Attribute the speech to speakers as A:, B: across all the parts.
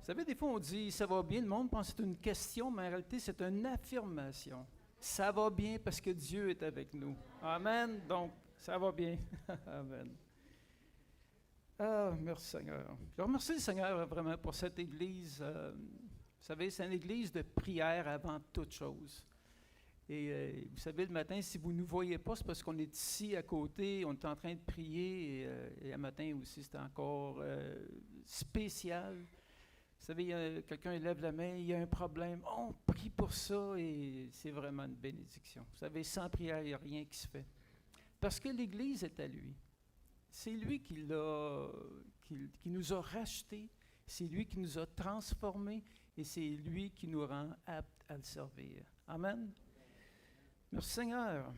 A: Vous savez, des fois, on dit « ça va bien », le monde pense que c'est une question, mais en réalité, c'est une affirmation. Ça va bien parce que Dieu est avec nous. Amen. Donc, ça va bien. Amen. Ah, merci Seigneur. Je remercie le Seigneur vraiment pour cette Église. Vous savez, c'est une Église de prière avant toute chose. Et vous savez, le matin, si vous ne nous voyez pas, c'est parce qu'on est ici à côté, on est en train de prier. Et le matin aussi, c'était encore spécial. Vous savez, quelqu'un lève la main, il y a un problème, on prie pour ça et c'est vraiment une bénédiction. Vous savez, sans prière, il n'y a rien qui se fait. Parce que l'Église est à lui. C'est lui qui nous a rachetés, c'est lui qui nous a transformés et c'est lui qui nous rend aptes à le servir. Amen. Merci Seigneur.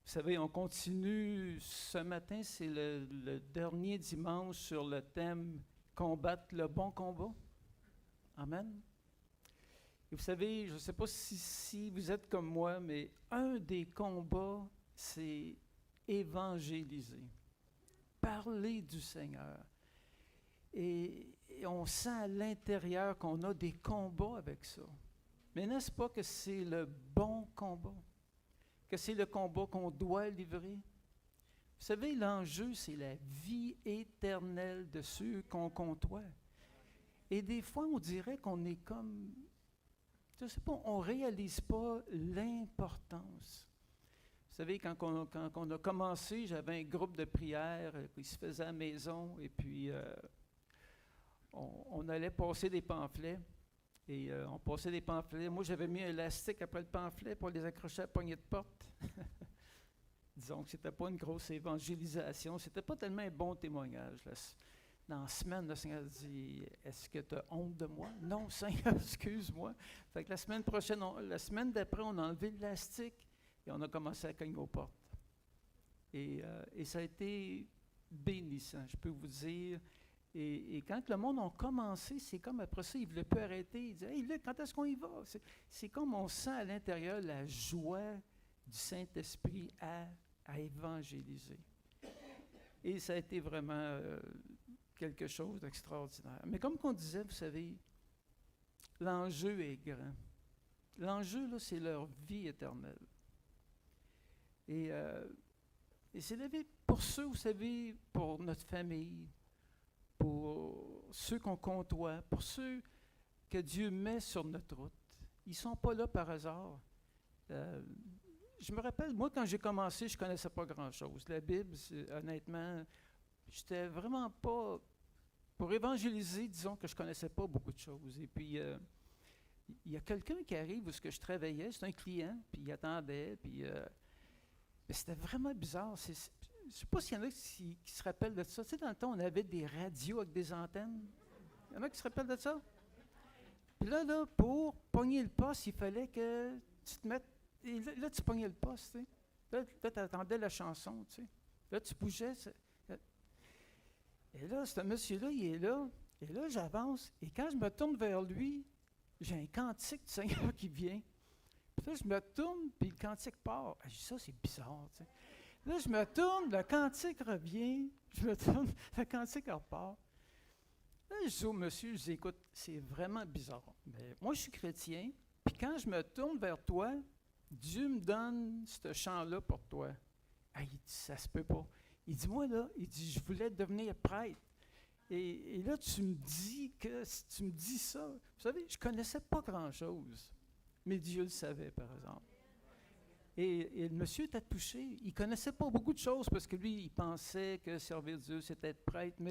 A: Vous savez, on continue ce matin, c'est le dernier dimanche sur le thème « Combattre le bon combat ». Amen. Et vous savez, je ne sais pas si vous êtes comme moi, mais un des combats, c'est évangéliser, parler du Seigneur. Et on sent à l'intérieur qu'on a des combats avec ça. Mais n'est-ce pas que c'est le bon combat? Que c'est le combat qu'on doit livrer? Vous savez, l'enjeu, c'est la vie éternelle de ceux qu'on côtoie. Et des fois, on dirait qu'on est comme, je ne sais pas, on ne réalise pas l'importance. Vous savez, quand on a commencé, j'avais un groupe de prière qui se faisait à la maison, et puis on allait passer des pamphlets. Et on passait des pamphlets. Moi, j'avais mis un élastique après le pamphlet pour les accrocher à la poignée de porte. Disons que ce n'était pas une grosse évangélisation. Ce n'était pas tellement un bon témoignage. Là. Dans la semaine, le Seigneur dit « Est-ce que tu as honte de moi? » « Non, Seigneur, excuse-moi. » Fait que la semaine d'après, on a enlevé l'élastique et on a commencé à cogner aux portes. Et ça a été bénissant, je peux vous dire. Et quand le monde a commencé, c'est comme après ça, il ne voulait plus arrêter. Il disait « Hey, Luc, quand est-ce qu'on y va? » C'est comme on sent à l'intérieur la joie du Saint-Esprit à évangéliser. Et ça a été vraiment quelque chose d'extraordinaire. Mais comme on disait, vous savez, l'enjeu est grand. L'enjeu, là, c'est leur vie éternelle. Et c'est la vie pour ceux, vous savez, pour notre famille, pour ceux qu'on côtoie, pour ceux que Dieu met sur notre route. Ils ne sont pas là par hasard. Je me rappelle, moi, quand j'ai commencé, je ne connaissais pas grand-chose. La Bible, honnêtement, j'étais vraiment pas... Pour évangéliser, disons que je ne connaissais pas beaucoup de choses. Et puis, il y a quelqu'un qui arrive où je travaillais, c'est un client, puis il attendait, puis... mais c'était vraiment bizarre. Je ne sais pas s'il y en a qui se rappellent de ça. Tu sais, dans le temps, on avait des radios avec des antennes. Il y en a qui se rappellent de ça? Puis là, pour pogner le poste, il fallait que tu te mettes... Et là, tu pognais le poste, tu sais. Là, tu attendais la chanson, tu sais. Là, tu bougeais. Et là, ce monsieur-là, il est là. Et là, j'avance. Et quand je me tourne vers lui, j'ai un cantique du Seigneur qui vient. Puis là, je me tourne, puis le cantique part. Je dis, ça, c'est bizarre, tu sais. Là, je me tourne, le cantique revient. Je me tourne, le cantique repart. Là, je dis au monsieur, je dis, écoute, c'est vraiment bizarre. Mais moi, je suis chrétien, puis quand je me tourne vers toi, Dieu me donne ce chant-là pour toi. Ah, il dit, ça se peut pas. Il dit, moi, là, il dit, je voulais devenir prêtre. Et là, tu me dis ça. Vous savez, je ne connaissais pas grand-chose, mais Dieu le savait, par exemple. Et le monsieur était touché. Il ne connaissait pas beaucoup de choses parce que lui, il pensait que servir Dieu, c'était être prêtre,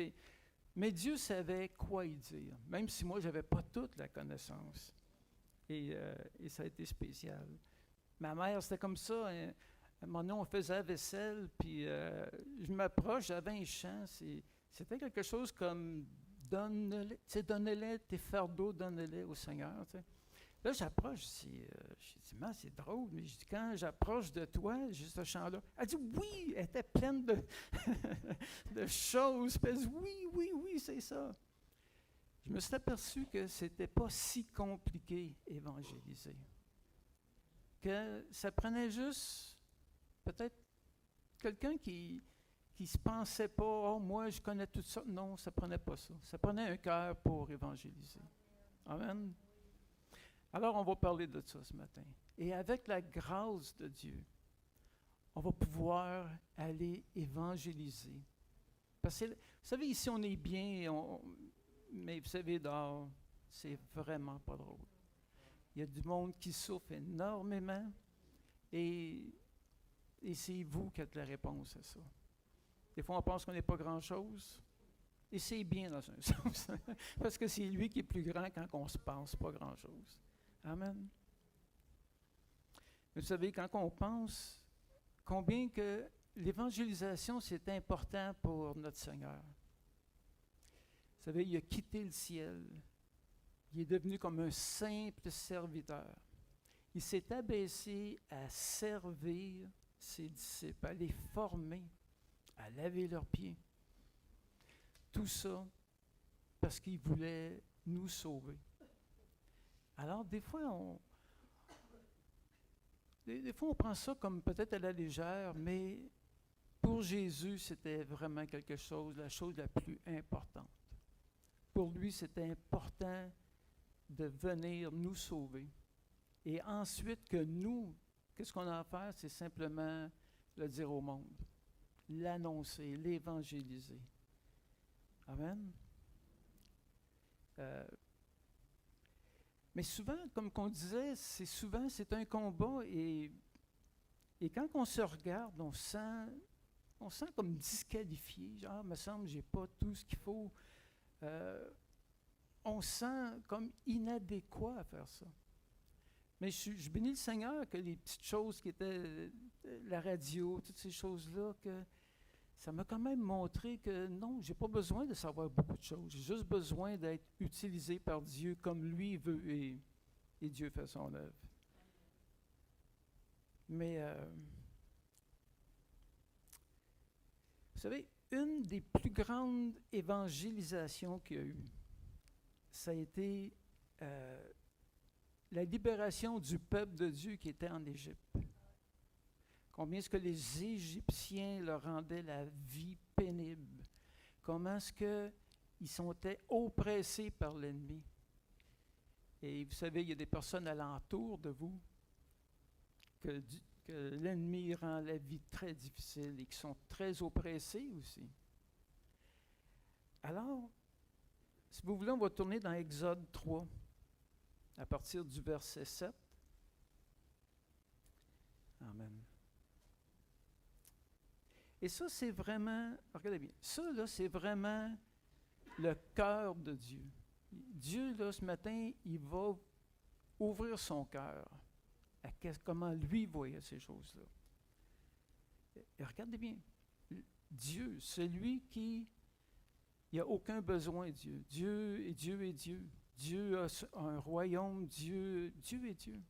A: mais Dieu savait quoi y dire, même si moi, je n'avais pas toute la connaissance. Et ça a été spécial. Ma mère, c'était comme ça. À un moment donné, on faisait la vaisselle, puis je m'approche, j'avais un chant. C'était quelque chose comme donne-les, tu sais, donne-les tes fardeaux, donne-les au Seigneur. Tu sais. Là, j'approche, je dis, c'est drôle, mais je dis, quand j'approche de toi, j'ai ce chant-là. Elle dit, oui, elle était pleine de, de choses. Puis elle dit, oui, c'est ça. Je me suis aperçu que c'était pas si compliqué évangéliser. Que ça prenait juste peut-être quelqu'un qui qui ne se pensaient pas, oh, moi, je connais tout ça. Non, ça ne prenait pas ça. Ça prenait un cœur pour évangéliser. Amen. Alors, on va parler de ça ce matin. Et avec la grâce de Dieu, on va pouvoir aller évangéliser. Parce que, vous savez, ici, on est bien, mais vous savez, dehors, c'est vraiment pas drôle. Il y a du monde qui souffre énormément et c'est vous qui êtes la réponse à ça. Des fois, on pense qu'on n'est pas grand-chose et c'est bien dans un sens, parce que c'est lui qui est plus grand quand on se pense pas grand-chose. Amen. Vous savez, quand on pense combien que l'évangélisation, c'est important pour notre Seigneur. Vous savez, il a quitté le ciel. Il est devenu comme un simple serviteur. Il s'est abaissé à servir ses disciples, à les former, à laver leurs pieds. Tout ça parce qu'il voulait nous sauver. Alors, des fois, on prend ça comme peut-être à la légère, mais pour Jésus, c'était vraiment quelque chose, la chose la plus importante. Pour lui, c'était important de venir nous sauver. Et ensuite que nous, qu'est-ce qu'on a à faire? C'est simplement le dire au monde, l'annoncer, l'évangéliser. Amen. Mais souvent, comme on disait, c'est un combat et quand on se regarde, on sent comme disqualifié. Genre, me semble, j'ai pas tout ce qu'il faut. On sent comme inadéquat à faire ça. Mais je bénis le Seigneur que les petites choses qui étaient la radio, toutes ces choses-là, que ça m'a quand même montré que non, j'ai pas besoin de savoir beaucoup de choses. J'ai juste besoin d'être utilisé par Dieu comme lui veut et Dieu fait son œuvre. Mais, vous savez, une des plus grandes évangélisations qu'il y a eu, ça a été la libération du peuple de Dieu qui était en Égypte. Combien est-ce que les Égyptiens leur rendaient la vie pénible? Comment est-ce qu'ils sont oppressés par l'ennemi? Et vous savez, il y a des personnes alentour de vous que l'ennemi rend la vie très difficile et qui sont très oppressés aussi. Alors, si vous voulez, on va tourner dans Exode 3, à partir du verset 7. Amen. Et ça, c'est vraiment, regardez bien, ça, là, c'est vraiment le cœur de Dieu. Dieu, là, ce matin, il va ouvrir son cœur à comment lui voyait ces choses-là. Et regardez bien, Dieu, celui qui, il n'y a aucun besoin de Dieu. Dieu est Dieu est Dieu. Dieu a un royaume, Dieu est Dieu.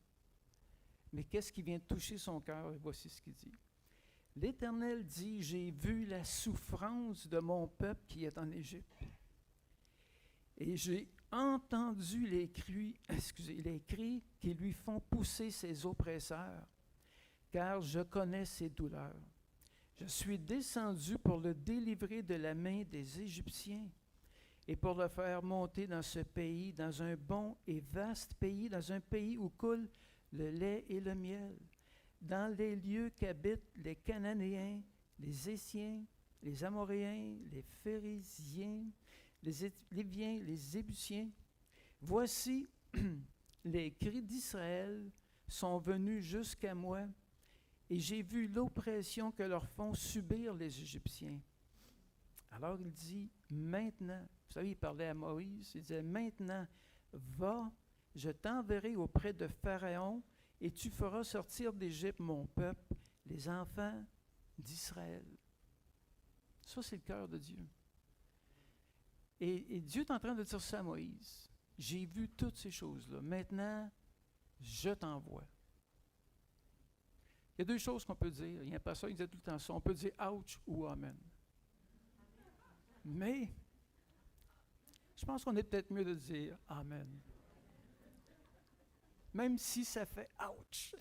A: Mais qu'est-ce qui vient toucher son cœur? Et voici ce qu'il dit. L'Éternel dit, j'ai vu la souffrance de mon peuple qui est en Égypte. Et j'ai entendu les cris qui lui font pousser ses oppresseurs, car je connais ses douleurs. Je suis descendu pour le délivrer de la main des Égyptiens et pour le faire monter dans ce pays, dans un bon et vaste pays, dans un pays où coule le lait et le miel, dans les lieux qu'habitent les Cananéens, les Hétiens, les Amoréens, les Phérésiens, les Léviens, les Ébusiens. Voici, les cris d'Israël sont venus jusqu'à moi, et j'ai vu l'oppression que leur font subir les Égyptiens. Alors il dit, maintenant, vous savez, il parlait à Moïse, il disait, maintenant, va, je t'enverrai auprès de Pharaon, et tu feras sortir d'Égypte mon peuple, les enfants d'Israël. Ça, c'est le cœur de Dieu. Et Dieu est en train de dire ça à Moïse. J'ai vu toutes ces choses-là. Maintenant, je t'envoie. Il y a deux choses qu'on peut dire. Il y a un pasteur qui disait tout le temps ça. On peut dire « ouch » ou « amen ». Mais, je pense qu'on est peut-être mieux de dire « amen ». Même si ça fait « ouch ».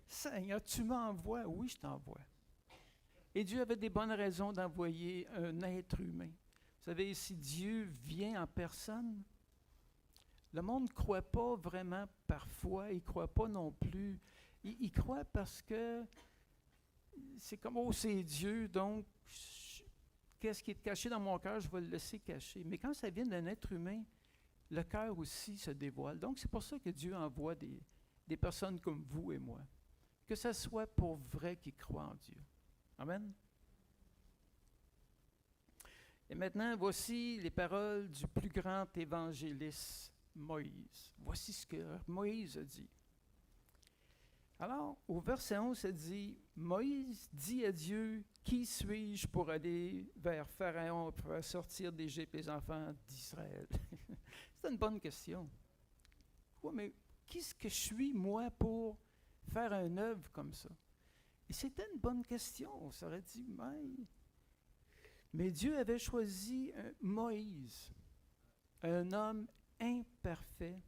A: Seigneur, tu m'envoies. Oui, je t'envoie. Et Dieu avait des bonnes raisons d'envoyer un être humain. Vous savez, si Dieu vient en personne, le monde ne croit pas vraiment parfois, il ne croit pas non plus. Il croit parce que c'est comme, oh, c'est Dieu, donc qu'est-ce qui est caché dans mon cœur, je vais le laisser cacher. Mais quand ça vient d'un être humain, le cœur aussi se dévoile. Donc c'est pour ça que Dieu envoie des personnes comme vous et moi. Que ce soit pour vrai qui croient en Dieu. Amen. Et maintenant, voici les paroles du plus grand évangéliste, Moïse. Voici ce que Moïse a dit. Alors, au verset 11, ça dit, Moïse dit à Dieu, qui suis-je pour aller vers Pharaon pour faire sortir d'Égypte les enfants d'Israël? C'est une bonne question. Oui, mais qu'est-ce que je suis, moi, pour faire une œuvre comme ça? Et c'était une bonne question. On s'aurait dit, mais Dieu avait choisi Moïse, un homme imparfait,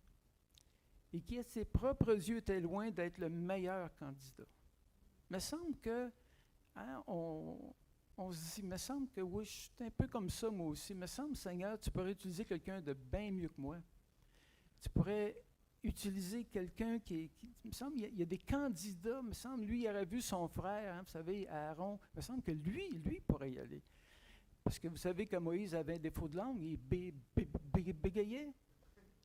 A: et qui, à ses propres yeux, était loin d'être le meilleur candidat. Il me semble que, on se dit, il me semble que oui, je suis un peu comme ça moi aussi. Il me semble, Seigneur, tu pourrais utiliser quelqu'un de bien mieux que moi. Tu pourrais utiliser quelqu'un il me semble, il y a des candidats, il me semble, lui, il aurait vu son frère, vous savez, Aaron, il me semble que lui pourrait y aller. Parce que vous savez que Moïse avait un défaut de langue, il bégayait.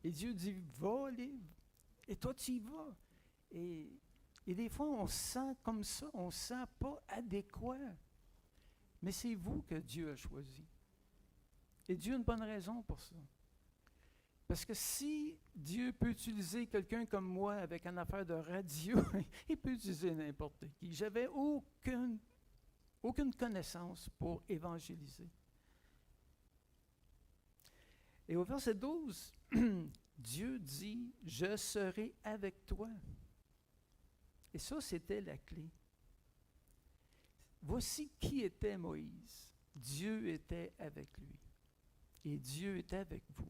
A: Et Dieu dit, va, et toi tu y vas. Et des fois, on se sent comme ça, on ne se sent pas adéquat. Mais c'est vous que Dieu a choisi. Et Dieu a une bonne raison pour ça. Parce que si Dieu peut utiliser quelqu'un comme moi avec une affaire de radio, il peut utiliser n'importe qui. J'avais aucune connaissance pour évangéliser. Et au verset 12, Dieu dit, « Je serai avec toi. » Et ça, c'était la clé. Voici qui était Moïse. Dieu était avec lui. Et Dieu est avec vous.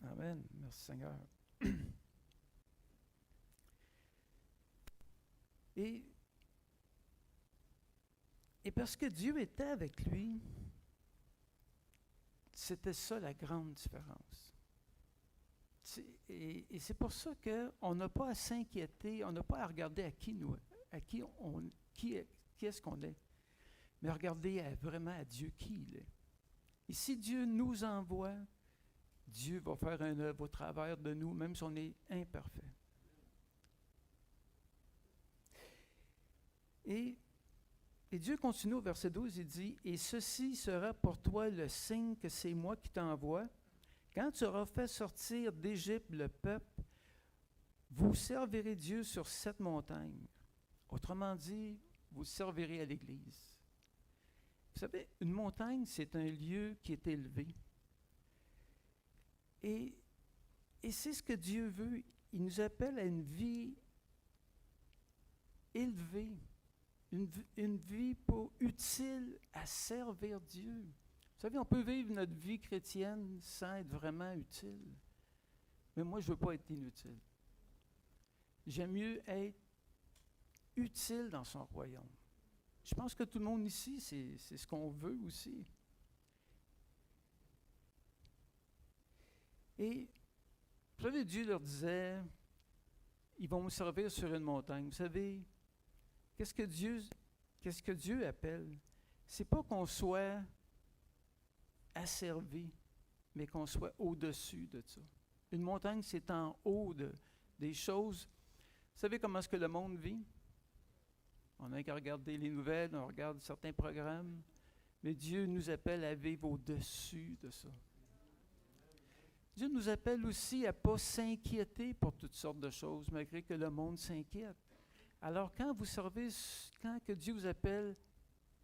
A: Amen. Merci Seigneur. Et parce que Dieu était avec lui, c'était ça la grande différence. Et c'est pour ça qu'on n'a pas à s'inquiéter, on n'a pas à regarder qui est-ce qu'on est, mais regarder vraiment à Dieu qui il est. Et si Dieu nous envoie, Dieu va faire un œuvre au travers de nous, même si on est imparfait. Et Dieu continue au verset 12, il dit, « Et ceci sera pour toi le signe que c'est moi qui t'envoie. Quand tu auras fait sortir d'Égypte le peuple, vous servirez Dieu sur cette montagne. » Autrement dit, vous servirez à l'Église. Vous savez, une montagne, c'est un lieu qui est élevé. Et c'est ce que Dieu veut. Il nous appelle à une vie élevée, une vie utile à servir Dieu. Vous savez, on peut vivre notre vie chrétienne sans être vraiment utile. Mais moi, je ne veux pas être inutile. J'aime mieux être utile dans son royaume. Je pense que tout le monde ici, c'est ce qu'on veut aussi. Et, vous savez, Dieu leur disait, ils vont me servir sur une montagne. Vous savez, qu'est-ce que Dieu appelle? C'est pas qu'on soit asservi, mais qu'on soit au-dessus de ça. Une montagne, c'est en haut des choses. Vous savez comment est-ce que le monde vit? On n'a qu'à regarder les nouvelles, on regarde certains programmes, mais Dieu nous appelle à vivre au-dessus de ça. Dieu nous appelle aussi à ne pas s'inquiéter pour toutes sortes de choses, malgré que le monde s'inquiète. Alors, quand que Dieu vous appelle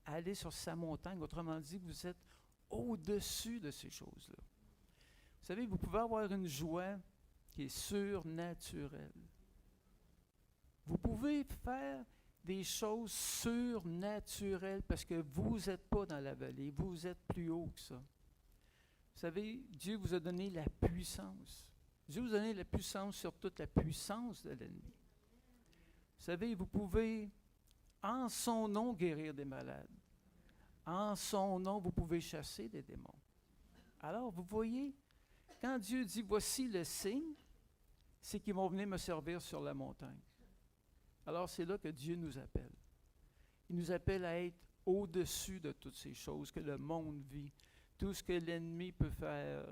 A: à aller sur sa montagne, autrement dit, vous êtes au-dessus de ces choses-là. Vous savez, vous pouvez avoir une joie qui est surnaturelle. Vous pouvez faire des choses surnaturelles parce que vous n'êtes pas dans la vallée, vous êtes plus haut que ça. Vous savez, Dieu vous a donné la puissance. Dieu vous a donné la puissance sur toute la puissance de l'ennemi. Vous savez, vous pouvez, en son nom, guérir des malades. En son nom, vous pouvez chasser des démons. Alors, vous voyez, quand Dieu dit, voici le signe, c'est qu'ils vont venir me servir sur la montagne. Alors, c'est là que Dieu nous appelle. Il nous appelle à être au-dessus de toutes ces choses que le monde vit, tout ce que l'ennemi peut faire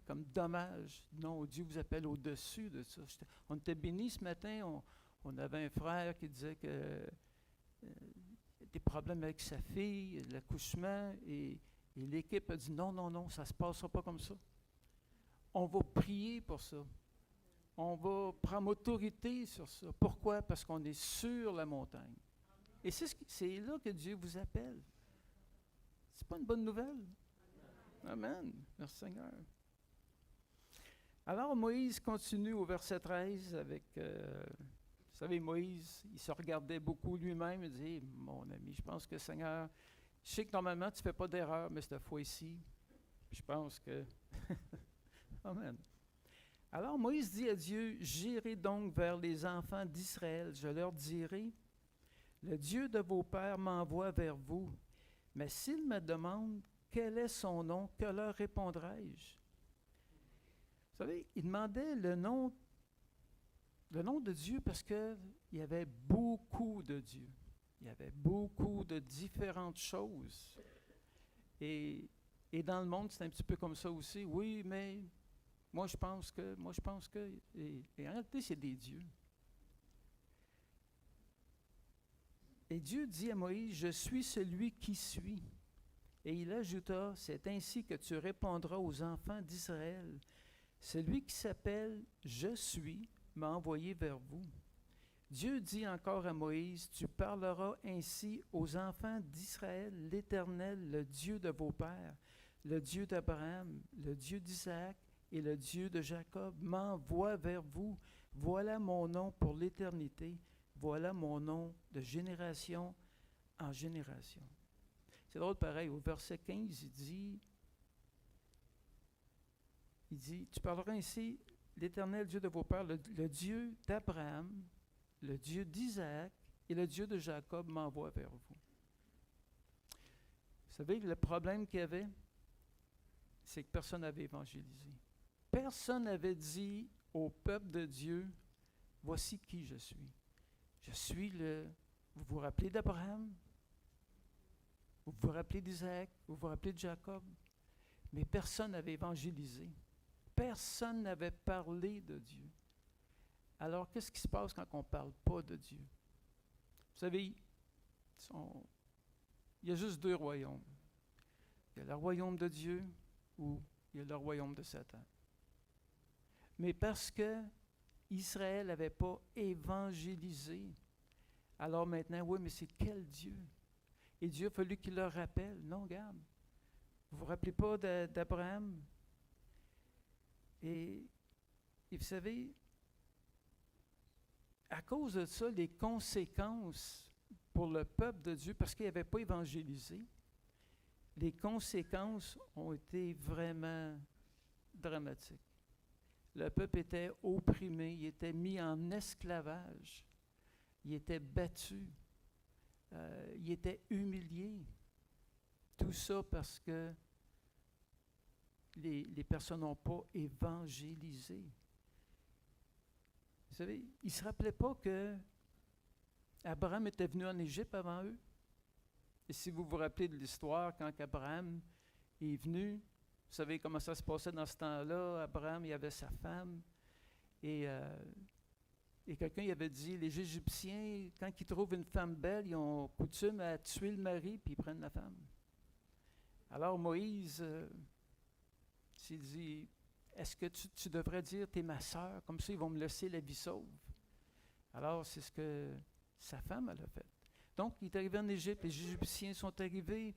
A: comme dommage. Non, Dieu vous appelle au-dessus de ça. On était bénis ce matin, on avait un frère qui disait que des problèmes avec sa fille, l'accouchement, et l'équipe a dit non, ça ne se passera pas comme ça. On va prier pour ça. On va prendre autorité sur ça. Pourquoi? Parce qu'on est sur la montagne. Et c'est là que Dieu vous appelle. C'est pas une bonne nouvelle? Amen. Merci Seigneur. Alors Moïse continue au verset 13 avec... vous savez, Moïse, il se regardait beaucoup lui-même et dit, mon ami, je pense que Seigneur, je sais que normalement tu ne fais pas d'erreur, mais cette fois-ci, je pense que... Amen. Alors Moïse dit à Dieu, j'irai donc vers les enfants d'Israël, je leur dirai, le Dieu de vos pères m'envoie vers vous, mais s'ils me demandent quel est son nom, que leur répondrai-je? Vous savez, il demandait le nom de Dieu parce qu'il y avait beaucoup de dieux. Il y avait beaucoup de différentes choses. Et dans le monde, c'est un petit peu comme ça aussi. Oui, mais moi je pense que, et en réalité, c'est des dieux. Et Dieu dit à Moïse, je suis celui qui suis. Et il ajouta, c'est ainsi que tu répondras aux enfants d'Israël. Celui qui s'appelle Je suis m'a envoyé vers vous. Dieu dit encore à Moïse, tu parleras ainsi aux enfants d'Israël, l'Éternel, le Dieu de vos pères, le Dieu d'Abraham, le Dieu d'Isaac et le Dieu de Jacob m'envoie vers vous. Voilà mon nom pour l'éternité. Voilà mon nom de génération en génération. C'est drôle pareil, au verset 15, il dit, tu parleras ainsi, l'Éternel Dieu de vos pères, le Dieu d'Abraham, le Dieu d'Isaac et le Dieu de Jacob m'envoie vers vous. Vous savez, le problème qu'il y avait, c'est que personne n'avait évangélisé. Personne n'avait dit au peuple de Dieu, voici qui je suis. Je suis vous vous rappelez d'Abraham? Vous vous rappelez d'Isaac? Vous vous rappelez de Jacob? Mais personne n'avait évangélisé. Personne n'avait parlé de Dieu. Alors, qu'est-ce qui se passe quand on ne parle pas de Dieu? Vous savez, il y a juste deux royaumes. Il y a le royaume de Dieu ou il y a le royaume de Satan. Mais parce que Israël n'avait pas évangélisé, alors maintenant, oui, mais c'est quel Dieu? Et Dieu a fallu qu'il leur rappelle. Non, regarde, vous ne vous rappelez pas d'Abraham? Et vous savez, à cause de ça, les conséquences pour le peuple de Dieu, parce qu'il n'avait pas évangélisé, les conséquences ont été vraiment dramatiques. Le peuple était opprimé, il était mis en esclavage, il était battu, il était humilié. Tout ça parce que les personnes n'ont pas évangélisé. Vous savez, ils ne se rappelaient pas que Abraham était venu en Égypte avant eux. Et si vous vous rappelez de l'histoire, quand Abraham est venu, vous savez comment ça se passait dans ce temps-là. Abraham, il avait sa femme. Et quelqu'un il avait dit, les Égyptiens, quand ils trouvent une femme belle, ils ont coutume à tuer le mari, puis ils prennent la femme. Alors Moïse s'est dit, est-ce que tu devrais dire, t'es ma sœur, comme ça ils vont me laisser la vie sauve. Alors c'est ce que sa femme elle a fait. Donc il est arrivé en Égypte, les Égyptiens sont arrivés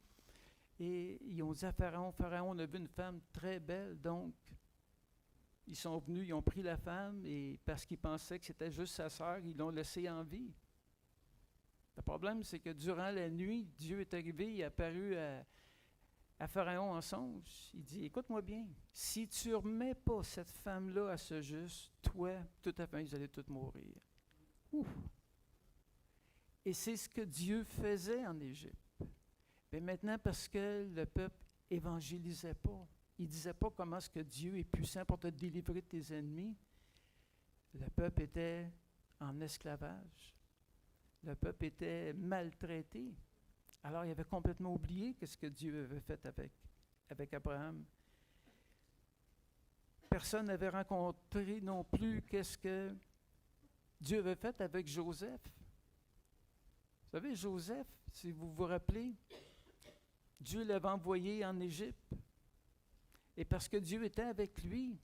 A: et ils ont dit à Pharaon, on a vu une femme très belle, donc ils sont venus, ils ont pris la femme et parce qu'ils pensaient que c'était juste sa sœur, ils l'ont laissée en vie. Le problème, c'est que durant la nuit, Dieu est arrivé, il est apparu à Pharaon en songe. Il dit, écoute-moi bien, si tu ne remets pas cette femme-là à ce juste, toi, tout à fait, ils allaient tous mourir. Ouf! Et c'est ce que Dieu faisait en Égypte. Mais maintenant, parce que le peuple évangélisait pas, il ne disait pas comment est-ce que Dieu est puissant pour te délivrer de tes ennemis, le peuple était en esclavage. Le peuple était maltraité. Alors, il avait complètement oublié ce que Dieu avait fait avec Abraham. Personne n'avait rencontré non plus qu'est-ce que Dieu avait fait avec Joseph. Vous savez, Joseph, si vous vous rappelez, Dieu l'avait envoyé en Égypte. Et parce que Dieu était avec lui,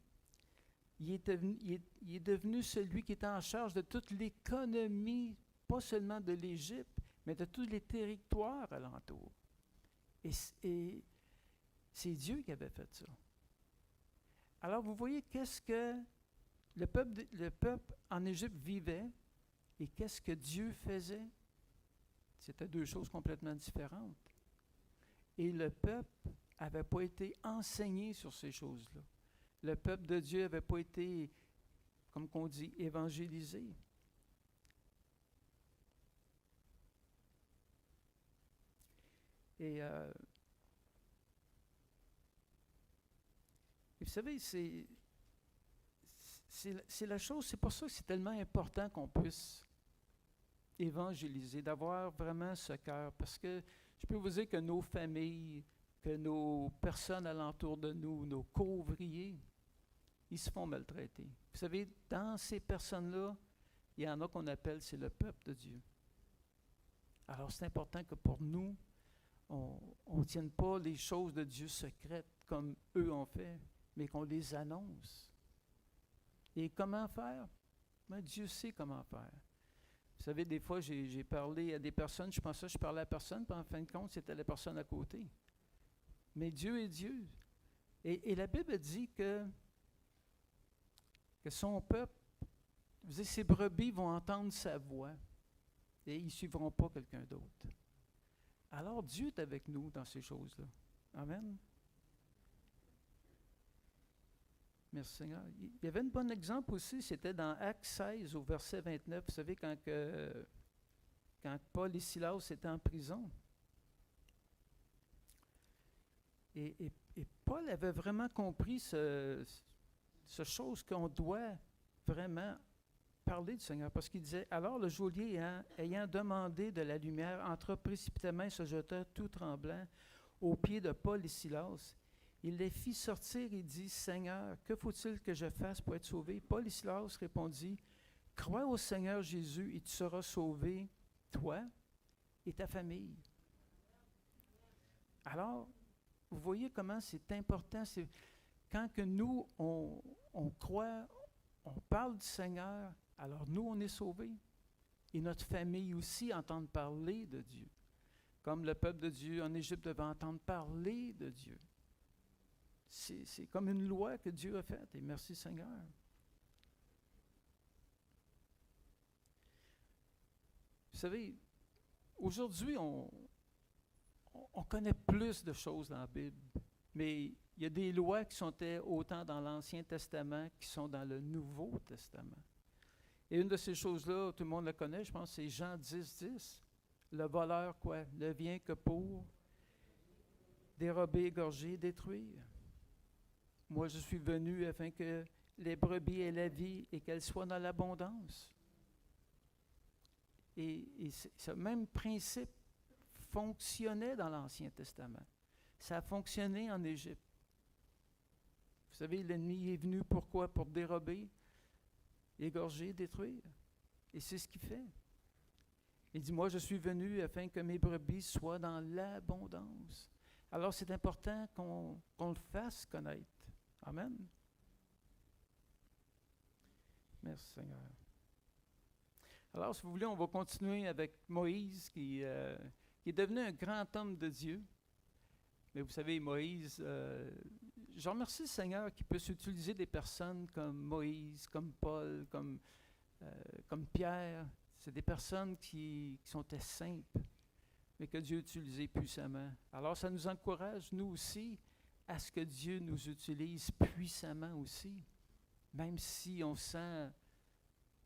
A: il est devenu celui qui était en charge de toute l'économie, pas seulement de l'Égypte, mais de tous les territoires alentours. Et c'est Dieu qui avait fait ça. Alors, vous voyez qu'est-ce que le peuple en Égypte vivait et qu'est-ce que Dieu faisait. C'était deux choses complètement différentes. Et le peuple n'avait pas été enseigné sur ces choses-là. Le peuple de Dieu n'avait pas été, comme on dit, évangélisé. Et vous savez, c'est la chose, c'est pour ça que c'est tellement important qu'on puisse évangéliser, d'avoir vraiment ce cœur. Parce que je peux vous dire que nos familles, que nos personnes alentour de nous, nos co-ouvriers, ils se font maltraiter. Vous savez, dans ces personnes-là, il y en a qu'on appelle, c'est le peuple de Dieu. Alors, c'est important que pour nous, on ne tienne pas les choses de Dieu secrètes comme eux ont fait, mais qu'on les annonce. Et comment faire? Ben, Dieu sait comment faire. Vous savez, des fois, j'ai parlé à des personnes, je pensais que je parlais à personne, puis en fin de compte, c'était la personne à côté. Mais Dieu est Dieu. Et la Bible dit que son peuple, vous savez, ses brebis vont entendre sa voix et ils ne suivront pas quelqu'un d'autre. Alors Dieu est avec nous dans ces choses-là. Amen. Merci Seigneur. Il y avait un bon exemple aussi, c'était dans Actes 16 au verset 29. Vous savez, quand Paul et Silas étaient en prison. Et Paul avait vraiment compris ce chose qu'on doit vraiment parler du Seigneur. Parce qu'il disait, alors le geôlier ayant demandé de la lumière, entra précipitamment et se jeta tout tremblant aux pieds de Paul et Silas. Il les fit sortir et dit, Seigneur, que faut-il que je fasse pour être sauvé? Paul et Silas répondit, crois au Seigneur Jésus et tu seras sauvé, toi et ta famille. Alors, vous voyez comment c'est important. C'est quand que nous, on croit, on parle du Seigneur, alors nous, on est sauvés. Et notre famille aussi entend parler de Dieu. Comme le peuple de Dieu en Égypte devait entendre parler de Dieu. C'est comme une loi que Dieu a faite. Et merci Seigneur. Vous savez, aujourd'hui, on connaît plus de choses dans la Bible, mais il y a des lois qui sont autant dans l'Ancien Testament qui sont dans le Nouveau Testament. Et une de ces choses-là, tout le monde la connaît, je pense, c'est Jean 10:10. Le voleur, quoi? Ne vient que pour dérober, égorger, détruire. Moi, je suis venu afin que les brebis aient la vie et qu'elles soient dans l'abondance. Et ce même principe fonctionnait dans l'Ancien Testament. Ça a fonctionné en Égypte. Vous savez, l'ennemi est venu pourquoi? Pour dérober, égorger, détruire. Et c'est ce qu'il fait. Il dit, moi, je suis venu afin que mes brebis soient dans l'abondance. Alors, c'est important qu'on le fasse connaître. Amen. Merci Seigneur. Alors, si vous voulez, on va continuer avec Moïse qui est devenu un grand homme de Dieu. Mais vous savez, Moïse, je remercie le Seigneur qui puisse utiliser des personnes comme Moïse, comme Paul, comme Pierre. C'est des personnes qui sont simples, mais que Dieu a utilisées puissamment. Alors, ça nous encourage, nous aussi, à ce que Dieu nous utilise puissamment aussi, même si on sent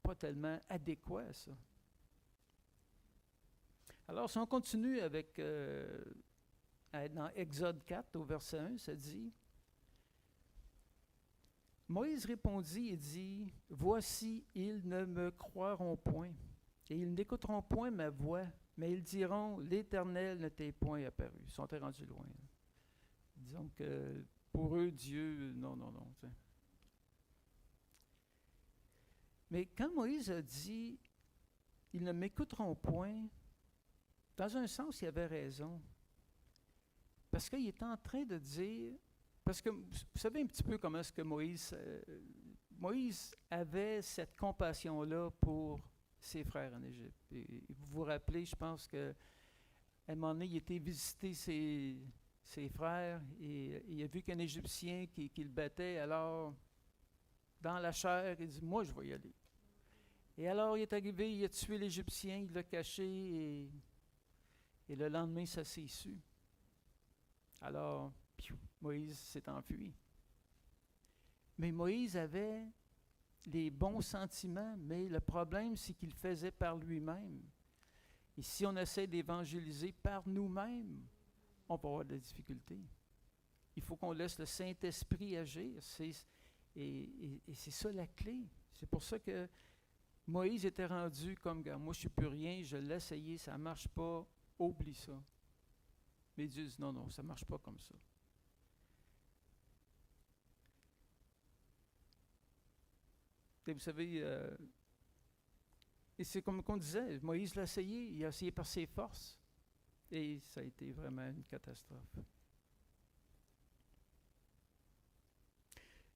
A: pas tellement adéquat à ça. Alors, si on continue avec, dans Exode 4, au verset 1, ça dit, Moïse répondit et dit, voici, ils ne me croiront point, et ils n'écouteront point ma voix, mais ils diront, l'Éternel ne t'est point apparu. Ils sont rendus loin. Disons que pour eux, Dieu, non. T'sais. Mais quand Moïse a dit, ils ne m'écouteront point, dans un sens, il avait raison. Parce qu'il était en train de dire, parce que vous savez un petit peu comment est-ce que Moïse avait cette compassion-là pour ses frères en Égypte. Et vous vous rappelez, je pense qu'à un moment donné, il était visiter ses frères et il a vu qu'un Égyptien qui le battait, alors, dans la chair, il dit, moi, je vais y aller. Et alors, il est arrivé, il a tué l'Égyptien, il l'a caché et le lendemain, ça s'est su. Alors, Moïse s'est enfui. Mais Moïse avait les bons sentiments, mais le problème, c'est qu'il le faisait par lui-même. Et si on essaie d'évangéliser par nous-mêmes, on peut avoir des difficultés. Il faut qu'on laisse le Saint-Esprit agir. Et c'est ça la clé. C'est pour ça que Moïse était rendu comme, moi je ne suis plus rien, je l'ai essayé, ça ne marche pas, oublie ça. Mais Dieu dit, non, ça ne marche pas comme ça. Et vous savez, et c'est comme on disait, Moïse l'a essayé, il a essayé par ses forces, et ça a été vraiment une catastrophe.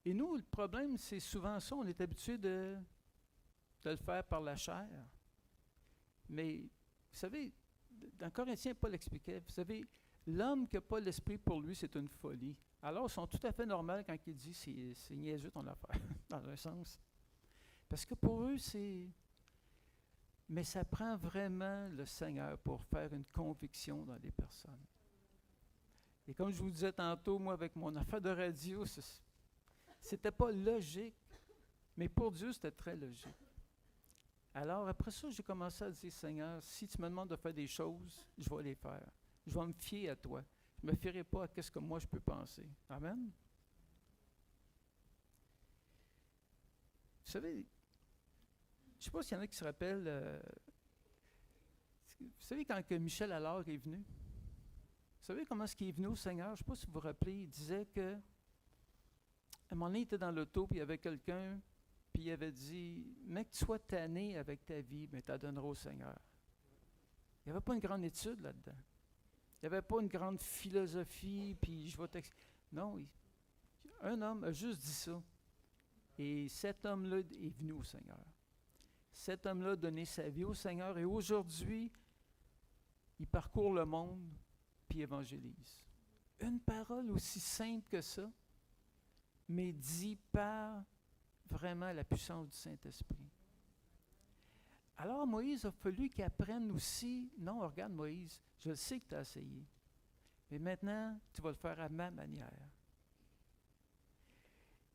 A: Et nous, le problème, c'est souvent ça, on est habitué de le faire par la chair. Mais, vous savez, dans Corinthiens, Paul expliquait, vous savez, l'homme qui n'a pas l'esprit pour lui, c'est une folie. Alors, ils sont tout à fait normaux quand il dit c'est niaiseux ton affaire, dans un sens. Parce que pour eux, c'est... Mais ça prend vraiment le Seigneur pour faire une conviction dans les personnes. Et comme je vous disais tantôt, moi, avec mon affaire de radio, c'était pas logique, mais pour Dieu, c'était très logique. Alors, après ça, j'ai commencé à dire, Seigneur, si tu me demandes de faire des choses, je vais les faire. Je vais me fier à toi. Je ne me fierai pas à ce que moi je peux penser. Amen. Vous savez, je ne sais pas s'il y en a qui se rappellent, vous savez quand que Michel Allard est venu? Vous savez comment est-ce qu'il est venu au Seigneur? Je ne sais pas si vous vous rappelez, il disait que, à un moment donné, il était dans l'auto, puis il y avait quelqu'un, puis il avait dit, mec, tu sois tanné avec ta vie, mais tu la donneras au Seigneur. Il n'y avait pas une grande étude là-dedans. Il n'y avait pas une grande philosophie, puis je vais non, un homme a juste dit ça. Et cet homme-là est venu au Seigneur. Cet homme-là a donné sa vie au Seigneur et aujourd'hui, il parcourt le monde puis évangélise. Une parole aussi simple que ça, mais dit par vraiment la puissance du Saint-Esprit. Alors Moïse a fallu qu'il apprenne aussi, non, regarde Moïse, je sais que tu as essayé, mais maintenant, tu vas le faire à ma manière.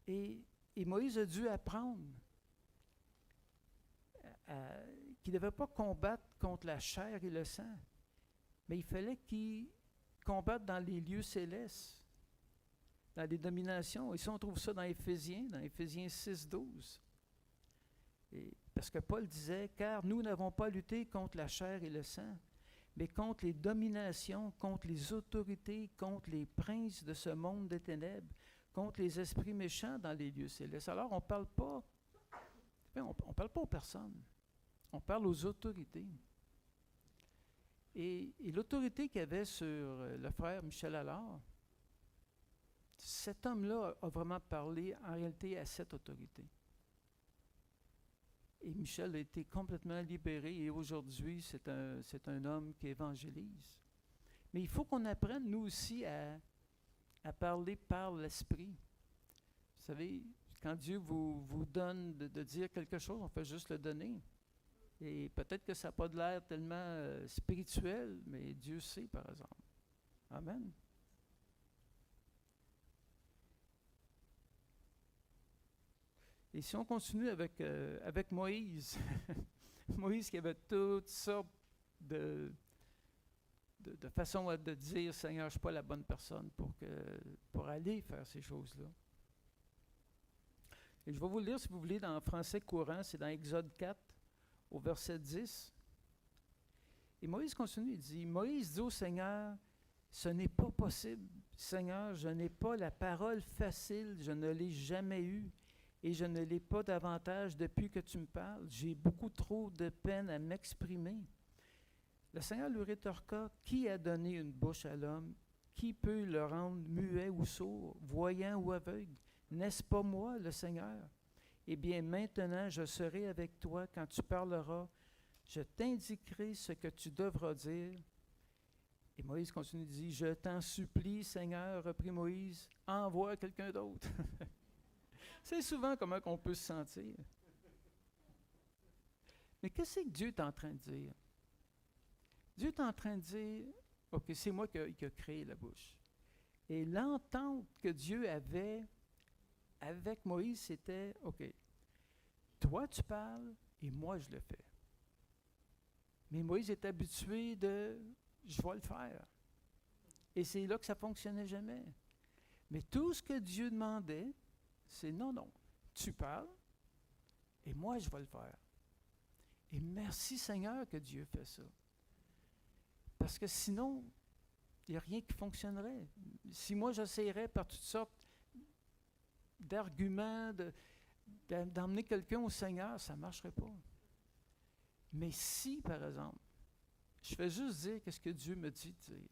A: Et Moïse a dû apprendre qu'il ne devait pas combattre contre la chair et le sang, mais il fallait qu'il combatte dans les lieux célestes, dans les dominations. Ici, on trouve ça dans Éphésiens 6, 12. Parce que Paul disait, car nous n'avons pas lutté contre la chair et le sang, mais contre les dominations, contre les autorités, contre les princes de ce monde des ténèbres, contre les esprits méchants dans les lieux célestes. Alors, on ne parle pas aux personnes, on parle aux autorités. Et l'autorité qu'il y avait sur le frère Michel Allard, cet homme-là a vraiment parlé en réalité à cette autorité. Et Michel a été complètement libéré et aujourd'hui, c'est un homme qui évangélise. Mais il faut qu'on apprenne, nous aussi, à parler par l'Esprit. Vous savez, quand Dieu vous donne de dire quelque chose, on fait juste le donner. Et peut-être que ça n'a pas de l'air tellement spirituel, mais Dieu sait, par exemple. Amen. Et si on continue avec Moïse, Moïse qui avait toutes sortes de façon de dire, Seigneur, je ne suis pas la bonne personne pour aller faire ces choses-là. Et je vais vous le lire, si vous voulez, dans le français courant, c'est dans Exode 4, au verset 10. Et Moïse continue, il dit, Moïse dit au Seigneur, ce n'est pas possible, Seigneur, je n'ai pas la parole facile, je ne l'ai jamais eue, et je ne l'ai pas davantage depuis que tu me parles. J'ai beaucoup trop de peine à m'exprimer. Le Seigneur lui rétorqua, qui a donné une bouche à l'homme? Qui peut le rendre muet ou sourd, voyant ou aveugle? N'est-ce pas moi, le Seigneur? Eh bien, maintenant, je serai avec toi quand tu parleras. Je t'indiquerai ce que tu devras dire. Et Moïse continue de dire, je t'en supplie, Seigneur, reprit Moïse, envoie quelqu'un d'autre. C'est souvent comment on peut se sentir. Mais qu'est-ce que Dieu est en train de dire? Dieu est en train de dire, OK, c'est moi qui a créé la bouche. Et l'entente que Dieu avait avec Moïse, c'était, OK, toi tu parles et moi je le fais. Mais Moïse est habitué de, je vais le faire. Et c'est là que ça ne fonctionnait jamais. Mais tout ce que Dieu demandait, c'est non, tu parles et moi je vais le faire. Et merci Seigneur que Dieu fait ça. Parce que sinon, il n'y a rien qui fonctionnerait. Si moi j'essayerais par toutes sortes d'arguments, d'emmener quelqu'un au Seigneur, ça ne marcherait pas. Mais si, par exemple, je fais juste dire ce que Dieu me dit de dire,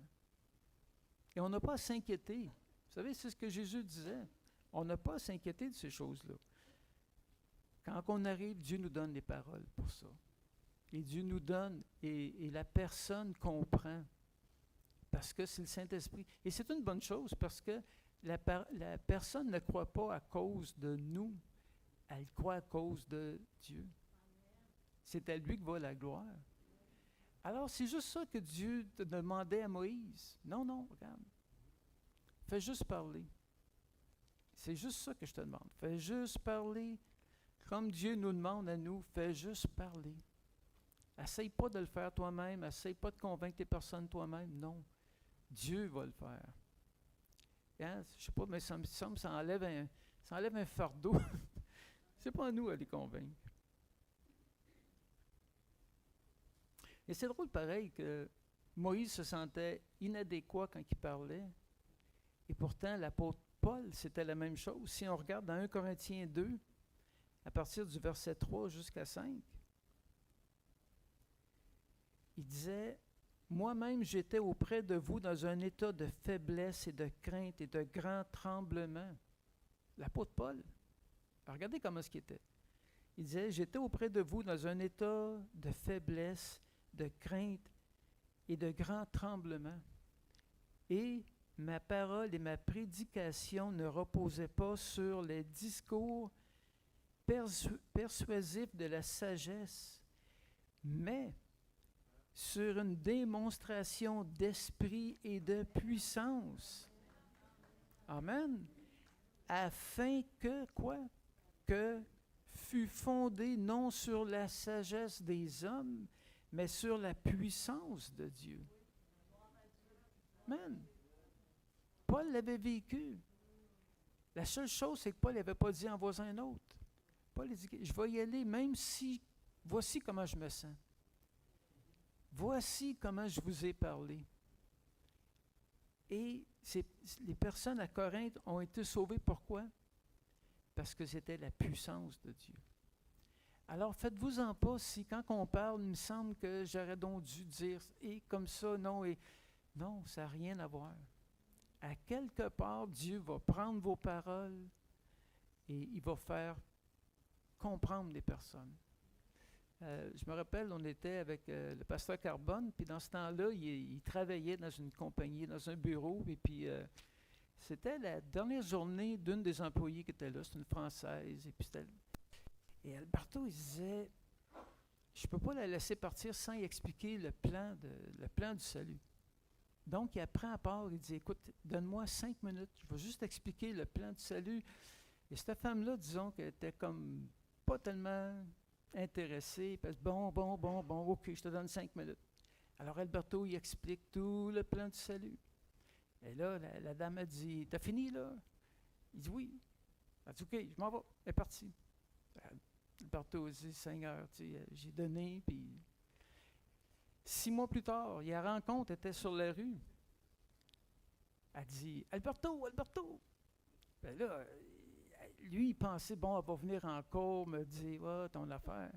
A: et on n'a pas à s'inquiéter. Vous savez, c'est ce que Jésus disait. On n'a pas à s'inquiéter de ces choses-là. Quand on arrive, Dieu nous donne les paroles pour ça. Et Dieu nous donne, et la personne comprend. Parce que c'est le Saint-Esprit. Et c'est une bonne chose, parce que la personne ne croit pas à cause de nous, elle croit à cause de Dieu. C'est à lui que va la gloire. Alors, c'est juste ça que Dieu te demandait à Moïse. Non, regarde. Fais juste parler. C'est juste ça que je te demande. Fais juste parler. Comme Dieu nous demande à nous, fais juste parler. Essaye pas de le faire toi-même. Essaye pas de convaincre les personnes toi-même. Non. Dieu va le faire. Hein? Je ne sais pas, mais ça enlève un fardeau. C'est pas à nous à les convaincre. Et c'est drôle pareil que Moïse se sentait inadéquat quand il parlait. Et pourtant, l'apôtre Paul, c'était la même chose. Si on regarde dans 1 Corinthiens 2, à partir du verset 3 jusqu'à 5, il disait, « Moi-même, j'étais auprès de vous dans un état de faiblesse et de crainte et de grand tremblement. » L'apôtre Paul, regardez comment ce qu'il était. Il disait, « J'étais auprès de vous dans un état de faiblesse, de crainte et de grand tremblement. Et ma parole et ma prédication ne reposaient pas sur les discours persuasifs de la sagesse, mais sur une démonstration d'esprit et de puissance. » Amen. Afin que, quoi? Que fût fondé non sur la sagesse des hommes, mais sur la puissance de Dieu. Amen. Paul l'avait vécu. La seule chose, c'est que Paul n'avait pas dit envoie un autre. Paul a dit, je vais y aller même si, voici comment je me sens. Voici comment je vous ai parlé. Et les personnes à Corinthe ont été sauvées. Pourquoi? Parce que c'était la puissance de Dieu. Alors, faites-vous-en pas si, quand on parle, il me semble que j'aurais donc dû dire « et comme ça, non ». Non, ça n'a rien à voir. À quelque part, Dieu va prendre vos paroles et il va faire comprendre les personnes. Je me rappelle, on était avec le pasteur Carbone, puis dans ce temps-là, il travaillait dans une compagnie, dans un bureau, et puis c'était la dernière journée d'une des employées qui était là, c'est une Française, et Alberto, il disait, je ne peux pas la laisser partir sans y expliquer le plan du salut. Donc, il apprend à part, il dit, écoute, donne-moi 5 minutes, je vais juste expliquer le plan du salut. Et cette femme-là, disons qu'elle était comme pas tellement intéressée, parce que bon, ok, je te donne 5 minutes. Alors Alberto, il explique tout le plan du salut. Et là, la dame a dit, t'as fini là? Il dit oui. Elle dit, OK, je m'en vais. Elle est partie. Alberto dit, Seigneur, j'ai donné, puis 6 mois plus tard, la rencontre était sur la rue. Elle dit, Alberto, Alberto! Ben là, lui, il pensait, bon, elle va venir encore me dire, ton affaire.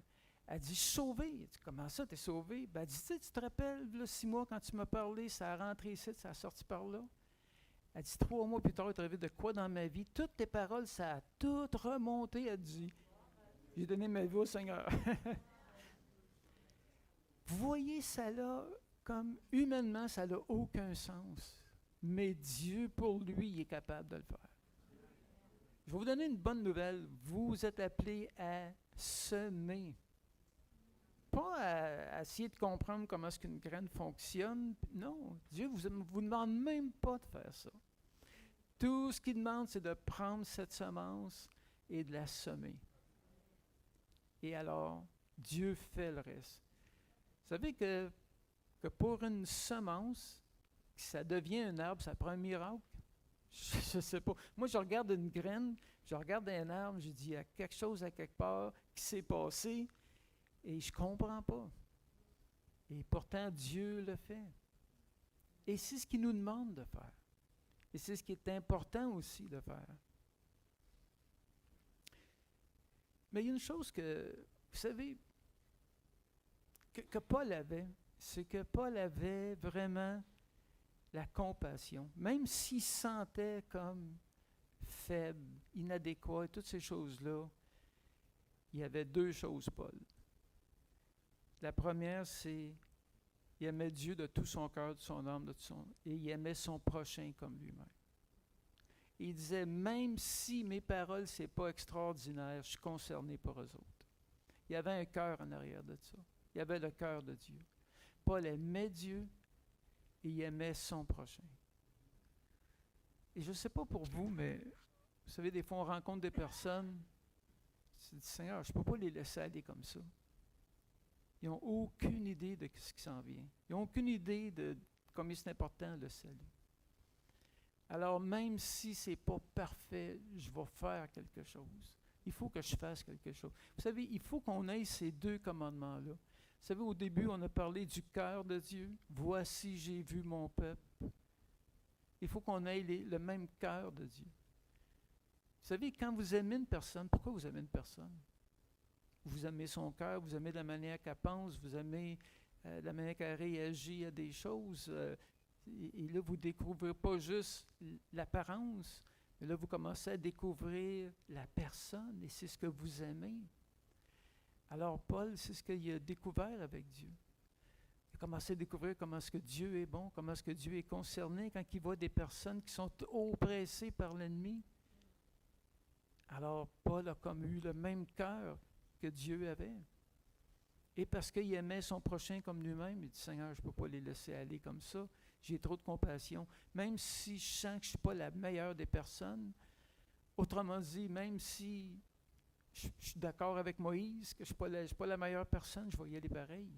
A: Elle dit, je suis sauvé. Il dit, comment ça, t'es sauvé? Ben, elle dit, tu te rappelles, là, 6 mois, quand tu m'as parlé, ça a rentré ici, ça a sorti par là. Elle dit, 3 mois plus tard, il est arrivé de quoi dans ma vie? Toutes tes paroles, ça a tout remonté. Elle dit, j'ai donné ma vie au Seigneur. Vous voyez, ça là, comme humainement, ça n'a aucun sens. Mais Dieu, pour lui, il est capable de le faire. Je vais vous donner une bonne nouvelle. Vous êtes appelés à semer. Pas à essayer de comprendre comment est-ce qu'une graine fonctionne. Non, Dieu ne vous demande même pas de faire ça. Tout ce qu'il demande, c'est de prendre cette semence et de la semer. Et alors, Dieu fait le reste. Vous savez que pour une semence, ça devient un arbre, ça prend un miracle. Je ne sais pas. Moi, je regarde une graine, je regarde un arbre, je dis, il y a quelque chose à quelque part qui s'est passé et je ne comprends pas. Et pourtant, Dieu le fait. Et c'est ce qu'il nous demande de faire. Et c'est ce qui est important aussi de faire. Mais il y a une chose que, vous savez, que Paul avait, c'est que Paul avait vraiment la compassion. Même s'il se sentait comme faible, inadéquat, toutes ces choses-là, il y avait 2 choses, Paul. La première, c'est il aimait Dieu de tout son cœur, de son âme, et il aimait son prochain comme lui-même. Et il disait, même si mes paroles, ce n'est pas extraordinaire, je suis concerné par eux autres. Il y avait un cœur en arrière de ça. Il y avait le cœur de Dieu. Paul aimait Dieu et il aimait son prochain. Et je ne sais pas pour vous, mais vous savez, des fois, on rencontre des personnes, c'est dit, Seigneur, je ne peux pas les laisser aller comme ça. Ils n'ont aucune idée de ce qui s'en vient. Ils n'ont aucune idée de combien c'est important le salut. Alors, même si ce n'est pas parfait, je vais faire quelque chose. Il faut que je fasse quelque chose. Vous savez, il faut qu'on ait ces 2 commandements-là. Vous savez, au début, on a parlé du cœur de Dieu. Voici, j'ai vu mon peuple. Il faut qu'on ait le même cœur de Dieu. Vous savez, quand vous aimez une personne, pourquoi vous aimez une personne? Vous aimez son cœur, vous aimez la manière qu'elle pense, vous aimez la manière qu'elle réagit à des choses. Et là, vous ne découvrez pas juste l'apparence, mais là, vous commencez à découvrir la personne et c'est ce que vous aimez. Alors, Paul, c'est ce qu'il a découvert avec Dieu. Il a commencé à découvrir comment est-ce que Dieu est bon, comment est-ce que Dieu est concerné quand il voit des personnes qui sont oppressées par l'ennemi. Alors, Paul a comme eu le même cœur que Dieu avait. Et parce qu'il aimait son prochain comme lui-même, il dit, Seigneur, je ne peux pas les laisser aller comme ça. J'ai trop de compassion. Même si je sens que je ne suis pas la meilleure des personnes, autrement dit, même si je suis d'accord avec Moïse, que je ne suis pas la meilleure personne, je vais y aller pareil.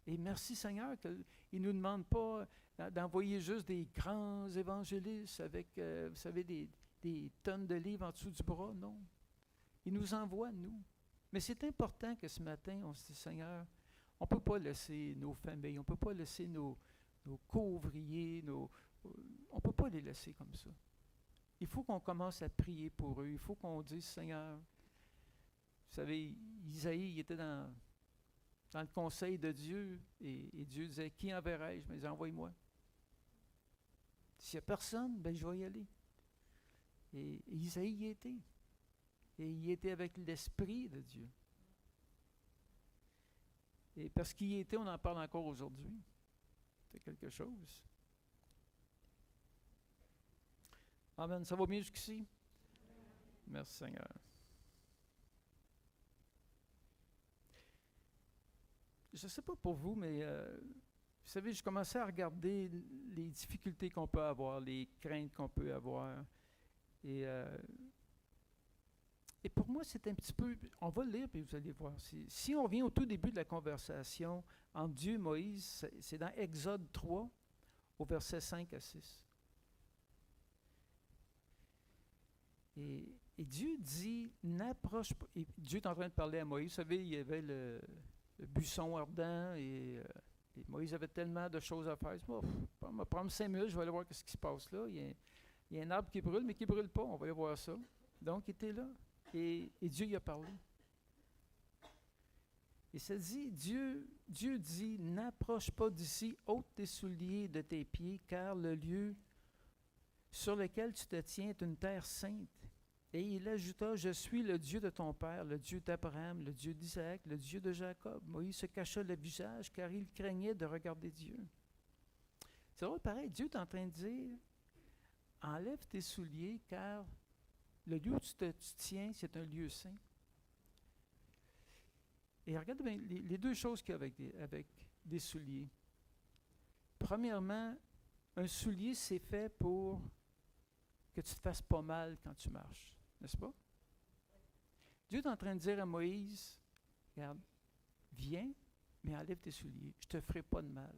A: Et merci Seigneur qu'il ne nous demande pas d'envoyer juste des grands évangélistes avec, vous savez, des tonnes de livres en dessous du bras, non. Il nous envoie, nous. Mais c'est important que ce matin, on se dise, Seigneur, on ne peut pas laisser nos familles, on ne peut pas laisser nos co-ouvriers, on ne peut pas les laisser comme ça. Il faut qu'on commence à prier pour eux. Il faut qu'on dise, Seigneur, vous savez, Isaïe, il était dans le conseil de Dieu et Dieu disait, qui enverrai-je? Mais il disait, envoie-moi. S'il n'y a personne, ben je vais y aller. Et Isaïe y était. Et il était avec l'Esprit de Dieu. Et parce qu'il y était, on en parle encore aujourd'hui. C'est quelque chose. Amen. Ça va bien jusqu'ici? Merci Seigneur. Je ne sais pas pour vous, mais vous savez, je commençais à regarder les difficultés qu'on peut avoir, les craintes qu'on peut avoir. Et Et pour moi, c'est un petit peu... On va le lire, puis vous allez voir. Si on revient au tout début de la conversation entre Dieu et Moïse, c'est dans Exode 3, au verset 5 à 6. Et Dieu dit, n'approche pas... Et Dieu est en train de parler à Moïse. Vous savez, il y avait le buisson ardent et Moïse avait tellement de choses à faire. Il dit, oh, on va prendre 5 minutes, je vais aller voir ce qui se passe là. Il y a un arbre qui brûle, mais qui ne brûle pas. On va aller voir ça. Donc, il était là. Et Dieu y a parlé. Et ça dit, Dieu dit, n'approche pas d'ici, ôte tes souliers de tes pieds, car le lieu sur lequel tu te tiens est une terre sainte. Et il ajouta, je suis le Dieu de ton père, le Dieu d'Abraham, le Dieu d'Isaac, le Dieu de Jacob. Moïse se cacha le visage, car il craignait de regarder Dieu. C'est drôle, pareil, Dieu est en train de dire, enlève tes souliers, car le lieu où tu tiens, c'est un lieu saint. Et regarde bien les deux choses qu'il y a avec des souliers. Premièrement, un soulier, c'est fait pour que tu te fasses pas mal quand tu marches, n'est-ce pas? Dieu est en train de dire à Moïse, regarde, viens, mais enlève tes souliers, je ne te ferai pas de mal.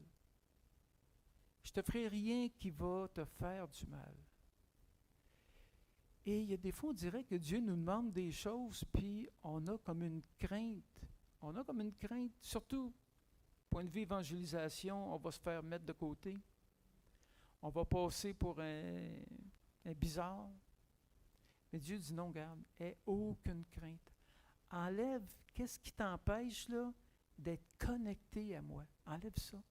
A: Je ne te ferai rien qui va te faire du mal. Et il y a des fois, on dirait que Dieu nous demande des choses, puis on a comme une crainte. On a comme une crainte, surtout, point de vue évangélisation, on va se faire mettre de côté. On va passer pour un bizarre. Mais Dieu dit non, garde, aie aucune crainte. Enlève, qu'est-ce qui t'empêche là d'être connecté à moi? Enlève ça.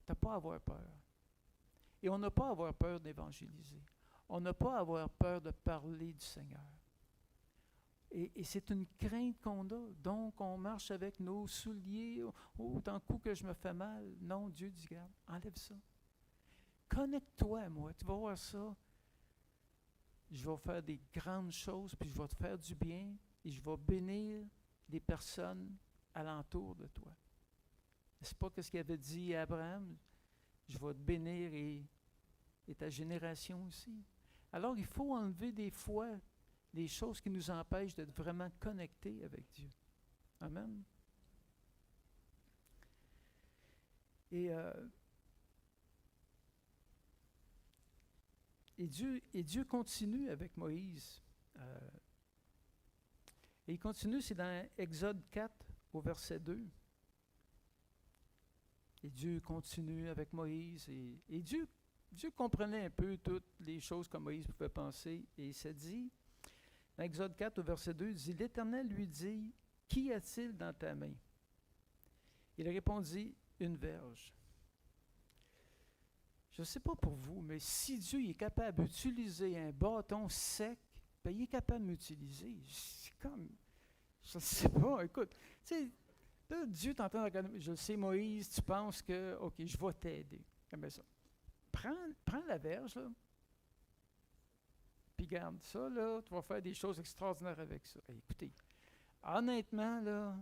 A: Tu n'as pas à avoir peur. Et on n'a pas à avoir peur d'évangéliser. On n'a pas à avoir peur de parler du Seigneur. Et c'est une crainte qu'on a. Donc, on marche avec nos souliers. Oh, d'un coup que je me fais mal. Non, Dieu dit, regarde, enlève ça. Connecte-toi à moi. Tu vas voir ça. Je vais faire des grandes choses, puis je vais te faire du bien, et je vais bénir les personnes alentour de toi. C'est pas ce qu'il avait dit à Abraham? Je vais te bénir et ta génération aussi. Alors, il faut enlever des fois les choses qui nous empêchent d'être vraiment connectés avec Dieu. Amen. Et Dieu continue avec Moïse. Et il continue, c'est dans Exode 4, au verset 2. Et Dieu continue avec Moïse. Et Dieu comprenait un peu toutes les choses que Moïse pouvait penser. Et il s'est dit, dans Exode 4, au verset 2, il dit, l'Éternel lui dit, qu'y a-t-il dans ta main? Il répondit, une verge. Je ne sais pas pour vous, mais si Dieu est capable d'utiliser un bâton sec, ben il est capable de m'utiliser. C'est comme, je ne sais pas, écoute, tu sais, là, Dieu t'entend regarder, je le sais, Moïse, tu penses que, OK, je vais t'aider. Comme ça. Prends la verge, là, puis garde ça, là, tu vas faire des choses extraordinaires avec ça. Et écoutez, honnêtement, là,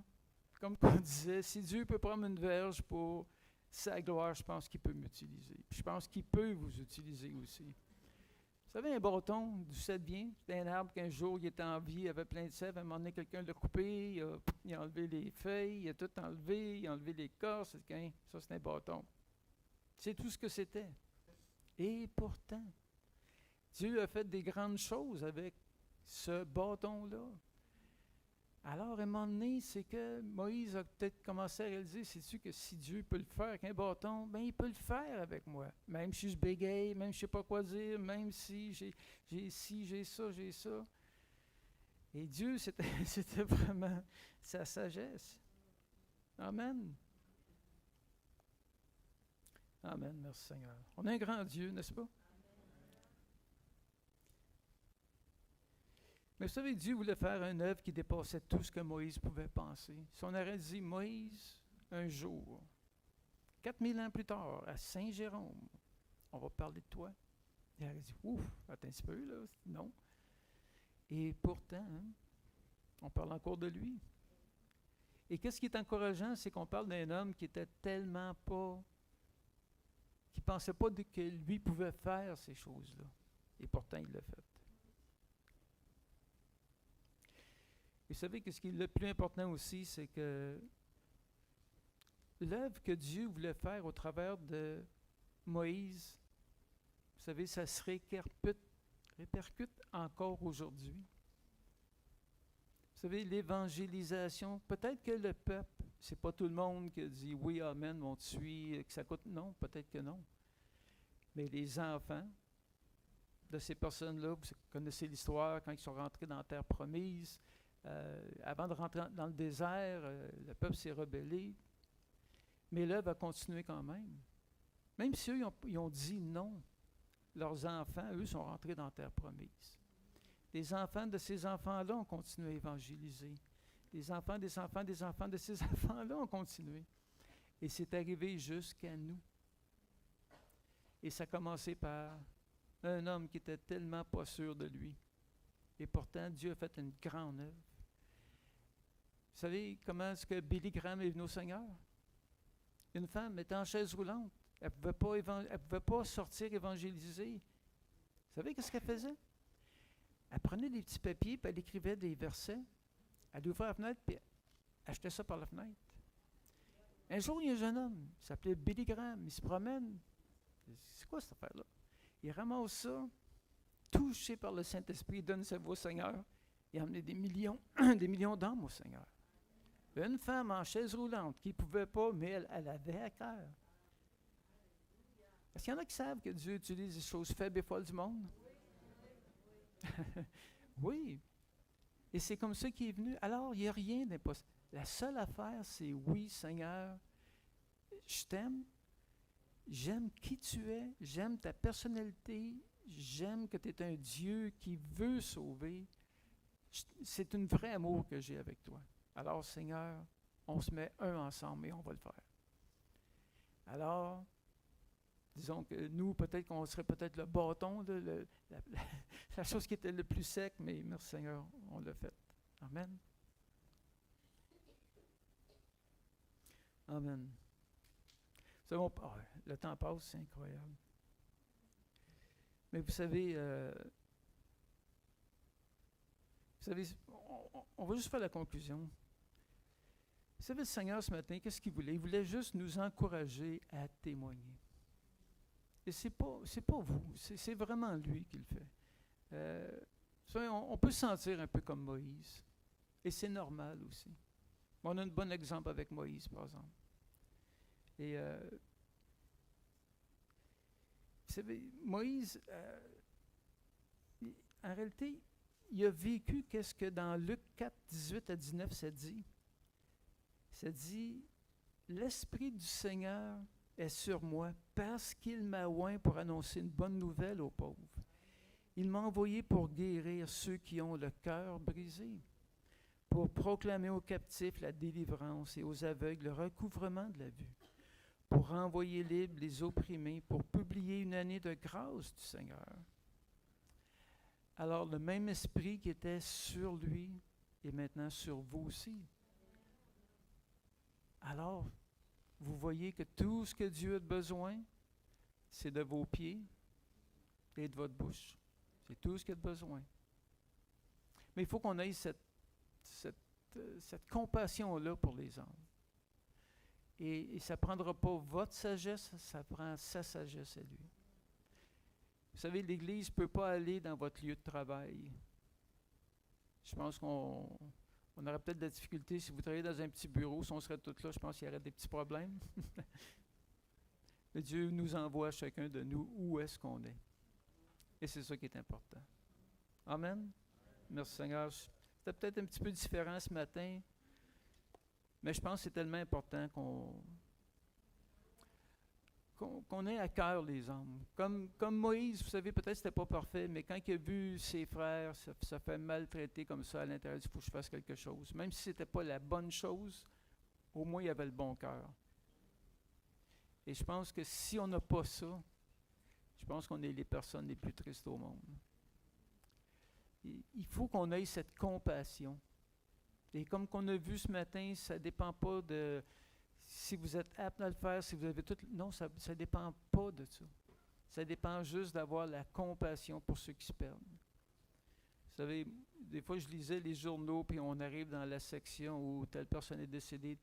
A: comme on disait, si Dieu peut prendre une verge pour sa gloire, je pense qu'il peut m'utiliser. Puis je pense qu'il peut vous utiliser aussi. Vous savez, un bâton, du sait bien, c'est un arbre qu'un jour il était en vie, il avait plein de sève, à un moment donné, quelqu'un l'a coupé, il a enlevé les feuilles, il a tout enlevé, il a enlevé l'écorce, ça c'est un bâton. C'est tout ce que c'était. Et pourtant, Dieu a fait des grandes choses avec ce bâton-là. Alors, à un moment donné, c'est que Moïse a peut-être commencé à réaliser, sais-tu que si Dieu peut le faire avec un bâton, bien, il peut le faire avec moi. Même si je bégaye, même si je ne sais pas quoi dire, même si j'ai ça. Et Dieu, c'était vraiment sa sagesse. Amen. Amen, merci Seigneur. On a un grand Dieu, n'est-ce pas? Mais vous savez, Dieu voulait faire une œuvre qui dépassait tout ce que Moïse pouvait penser. Si on aurait dit, Moïse, un jour, 4000 ans plus tard, à Saint-Jérôme, on va parler de toi. Il aurait dit, ouf, attends un petit peu, là, non. Et pourtant, on parle encore de lui. Et qu'est-ce qui est encourageant, c'est qu'on parle d'un homme qui était tellement pas, qui ne pensait pas que lui pouvait faire ces choses-là. Et pourtant, il l'a fait. Et vous savez que ce qui est le plus important aussi, c'est que l'œuvre que Dieu voulait faire au travers de Moïse, vous savez, ça se répercute encore aujourd'hui. Vous savez, l'évangélisation, peut-être que le peuple, c'est pas tout le monde qui dit oui, amen, on te suit, que ça coûte. Non, peut-être que non. Mais les enfants de ces personnes-là, vous connaissez l'histoire, quand ils sont rentrés dans la terre promise, avant de rentrer dans le désert, le peuple s'est rebellé. Mais l'œuvre a continué quand même. Même si eux, ils ont dit non, leurs enfants, eux, sont rentrés dans la terre promise. Les enfants de ces enfants-là ont continué à évangéliser. Les enfants des enfants des enfants de ces enfants-là ont continué. Et c'est arrivé jusqu'à nous. Et ça a commencé par un homme qui était tellement pas sûr de lui. Et pourtant, Dieu a fait une grande œuvre. Vous savez comment est-ce que Billy Graham est venu au Seigneur? Une femme était en chaise roulante. Elle ne pouvait pas sortir évangéliser. Vous savez qu'est-ce qu'elle faisait? Elle prenait des petits papiers, puis elle écrivait des versets. Elle ouvrait la fenêtre, puis elle jetait ça par la fenêtre. Un jour, il y a un jeune homme, il s'appelait Billy Graham, il se promène. C'est quoi cette affaire-là? Il ramasse ça, touché par le Saint-Esprit, il donne sa voix au Seigneur. Il a amené des millions d'âmes au Seigneur. Une femme en chaise roulante qui ne pouvait pas, mais elle avait à cœur. Est-ce qu'il y en a qui savent que Dieu utilise les choses faibles et folles du monde? Oui. Et c'est comme ça qu'il est venu. Alors, il n'y a rien d'impossible. La seule affaire, c'est oui, Seigneur, je t'aime, j'aime qui tu es, j'aime ta personnalité, j'aime que tu es un Dieu qui veut sauver. C'est un vrai amour que j'ai avec toi. Alors, Seigneur, on se met un ensemble et on va le faire. Alors, disons que nous, peut-être qu'on serait peut-être le bâton, la chose qui était le plus sec, mais merci Seigneur, on l'a fait. Amen. Amen. C'est bon, le temps passe, c'est incroyable. Mais vous savez, on va juste faire la conclusion. Vous savez, le Seigneur, ce matin, qu'est-ce qu'il voulait? Il voulait juste nous encourager à témoigner. Et c'est pas vous, c'est vraiment lui qui le fait. On peut se sentir un peu comme Moïse. Et c'est normal aussi. On a un bon exemple avec Moïse, par exemple. Et vous savez, Moïse, en réalité, il a vécu qu'est-ce que dans Luc 4, 18 à 19, ça dit. Ça dit, « L'Esprit du Seigneur est sur moi parce qu'il m'a oint pour annoncer une bonne nouvelle aux pauvres. Il m'a envoyé pour guérir ceux qui ont le cœur brisé, pour proclamer aux captifs la délivrance et aux aveugles le recouvrement de la vue, pour renvoyer libres les opprimés, pour publier une année de grâce du Seigneur. » Alors, le même esprit qui était sur lui est maintenant sur vous aussi. Alors, vous voyez que tout ce que Dieu a besoin, c'est de vos pieds et de votre bouche. C'est tout ce qu'il a besoin. Mais il faut qu'on ait cette compassion-là pour les hommes. Et ça ne prendra pas votre sagesse, ça prend sa sagesse à lui. Vous savez, l'Église ne peut pas aller dans votre lieu de travail. Je pense qu'on aurait peut-être de la difficulté si vous travaillez dans un petit bureau, si on serait tous là, je pense qu'il y aurait des petits problèmes. Mais Dieu nous envoie chacun de nous où est-ce qu'on est. Et c'est ça qui est important. Amen. Merci Seigneur. C'était peut-être un petit peu différent ce matin, mais je pense que c'est tellement important qu'on ait à cœur les hommes. Comme Moïse, vous savez, peut-être que ce n'était pas parfait, mais quand il a vu ses frères se faire maltraiter comme ça à l'intérieur, il faut que je fasse quelque chose. Même si ce n'était pas la bonne chose, au moins il avait le bon cœur. Et je pense que si on n'a pas ça, je pense qu'on est les personnes les plus tristes au monde. Il faut qu'on ait cette compassion. Et comme qu'on a vu ce matin, ça ne dépend pas de si vous êtes apte à le faire, si vous avez tout. Non, ça ne dépend pas de ça. Ça dépend juste d'avoir la compassion pour ceux qui se perdent. savez, des fois, je lisais les journaux, puis on arrive dans la section où telle personne est décédée,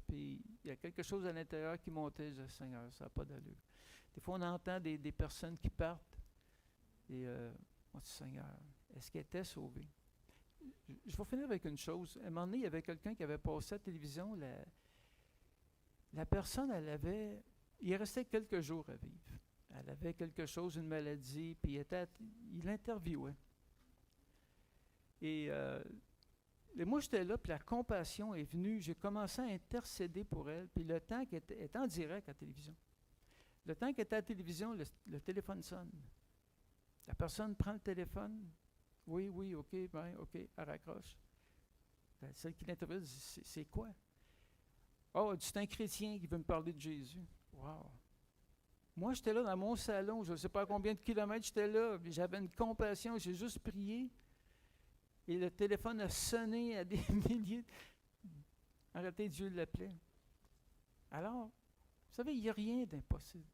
A: puis il y a quelque chose à l'intérieur qui montait. Je dis, Seigneur, ça n'a pas d'allure. Des fois, on entend des personnes qui partent, et on dit, Seigneur, est-ce qu'elle était sauvée? Je vais finir avec une chose. À un moment donné, il y avait quelqu'un qui avait passé à la télévision. La personne, il restait quelques jours à vivre. Elle avait quelque chose, une maladie, puis il l'interviewait. Et moi, j'étais là, puis la compassion est venue. J'ai commencé à intercéder pour elle, puis le temps qu'elle était en direct à la télévision. Le temps qu'elle était à la télévision, le téléphone sonne. La personne prend le téléphone. Oui, OK, elle raccroche. Celle qui l'interviewe dit, c'est quoi? Oh, c'est un chrétien qui veut me parler de Jésus. Wow! Moi, j'étais là dans mon salon, je ne sais pas à combien de kilomètres j'étais là, j'avais une compassion, j'ai juste prié. Et le téléphone a sonné à des milliers. Arrêtez, Dieu l'appelait. Alors, vous savez, il n'y a rien d'impossible.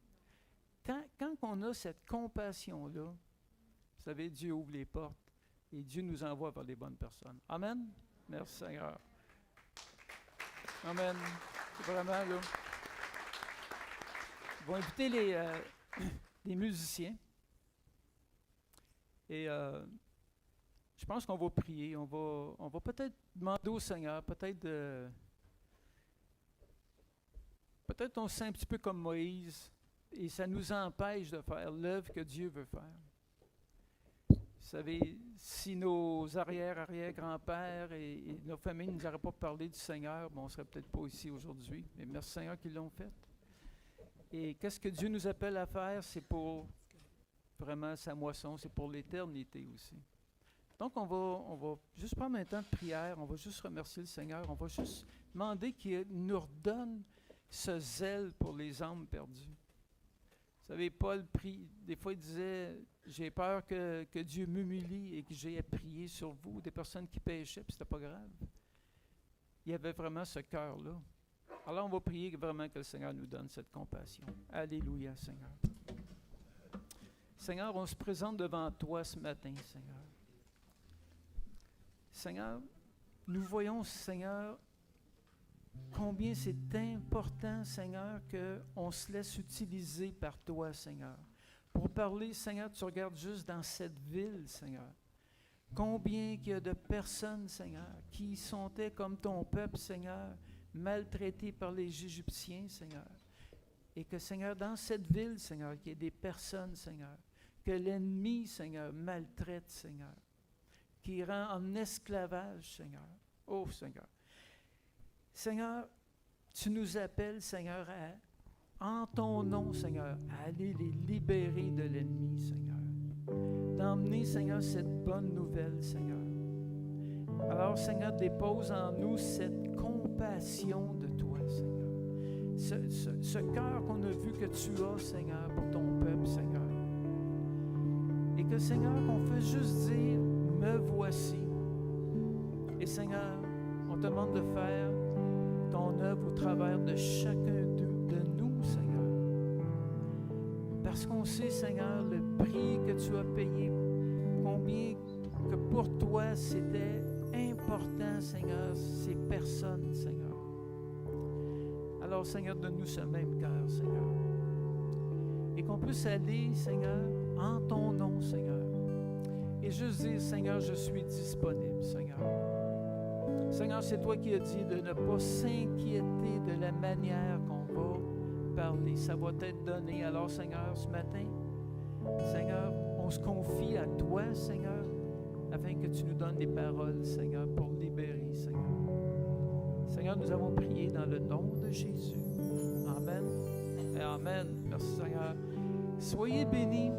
A: Quand on a cette compassion-là, vous savez, Dieu ouvre les portes et Dieu nous envoie vers les bonnes personnes. Amen? Merci Seigneur. Amen. C'est vraiment là. On va inviter les musiciens. Et je pense qu'on va prier. On va peut-être demander au Seigneur, peut-être on se sent un petit peu comme Moïse et ça nous empêche de faire l'œuvre que Dieu veut faire. Vous savez, si nos arrière-grands-pères et nos familles ne nous auraient pas parlé du Seigneur, on ne serait peut-être pas ici aujourd'hui. Mais merci Seigneur qu'ils l'ont fait. Et qu'est-ce que Dieu nous appelle à faire? C'est pour vraiment sa moisson, c'est pour l'éternité aussi. Donc, on va juste prendre un temps de prière, on va juste remercier le Seigneur, on va juste demander qu'il nous redonne ce zèle pour les âmes perdues. Vous savez, Paul prie, des fois il disait, j'ai peur que Dieu m'humilie et que j'ai à prier sur vous, des personnes qui péchaient, puis c'était pas grave. Il y avait vraiment ce cœur-là. Alors on va prier vraiment que le Seigneur nous donne cette compassion. Alléluia, Seigneur. Seigneur, on se présente devant toi ce matin, Seigneur. Seigneur, nous voyons, Seigneur, combien c'est important, Seigneur, qu'on se laisse utiliser par toi, Seigneur. Pour parler, Seigneur, tu regardes juste dans cette ville, Seigneur. Combien qu'il y a de personnes, Seigneur, qui sont comme ton peuple, Seigneur, maltraités par les Égyptiens, Seigneur. Et que, Seigneur, dans cette ville, Seigneur, qu'il y ait des personnes, Seigneur, que l'ennemi, Seigneur, maltraite, Seigneur, qui rend en esclavage, Seigneur. Oh, Seigneur. Seigneur, tu nous appelles, Seigneur, en ton nom, Seigneur, à aller les libérer de l'ennemi, Seigneur. D'emmener, Seigneur, cette bonne nouvelle, Seigneur. Alors, Seigneur, dépose en nous cette compassion de toi, Seigneur. Ce cœur qu'on a vu que tu as, Seigneur, pour ton peuple, Seigneur. Et que, Seigneur, qu'on fait juste dire, me voici. Et, Seigneur, on te demande de faire ton œuvre au travers de chacun de nous, Seigneur. Parce qu'on sait, Seigneur, le prix que tu as payé, combien que pour toi c'était important, Seigneur, ces personnes, Seigneur. Alors, Seigneur, donne-nous ce même cœur, Seigneur. Et qu'on puisse aller, Seigneur, en ton nom, Seigneur. Et juste dire, Seigneur, je suis disponible, Seigneur. Seigneur, c'est toi qui as dit de ne pas s'inquiéter de la manière qu'on va parler. Ça va t'être donné. Alors, Seigneur, ce matin, Seigneur, on se confie à toi, Seigneur, afin que tu nous donnes des paroles, Seigneur, pour libérer, Seigneur. Seigneur, nous avons prié dans le nom de Jésus. Amen. Et amen. Merci, Seigneur. Soyez bénis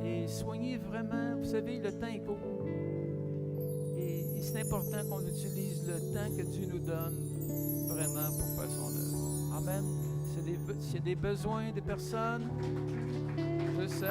A: et soignez vraiment. Vous savez, le temps est court. Et c'est important qu'on utilise le temps que Dieu nous donne vraiment pour faire son œuvre. Amen. S'il y a des besoins des personnes, juste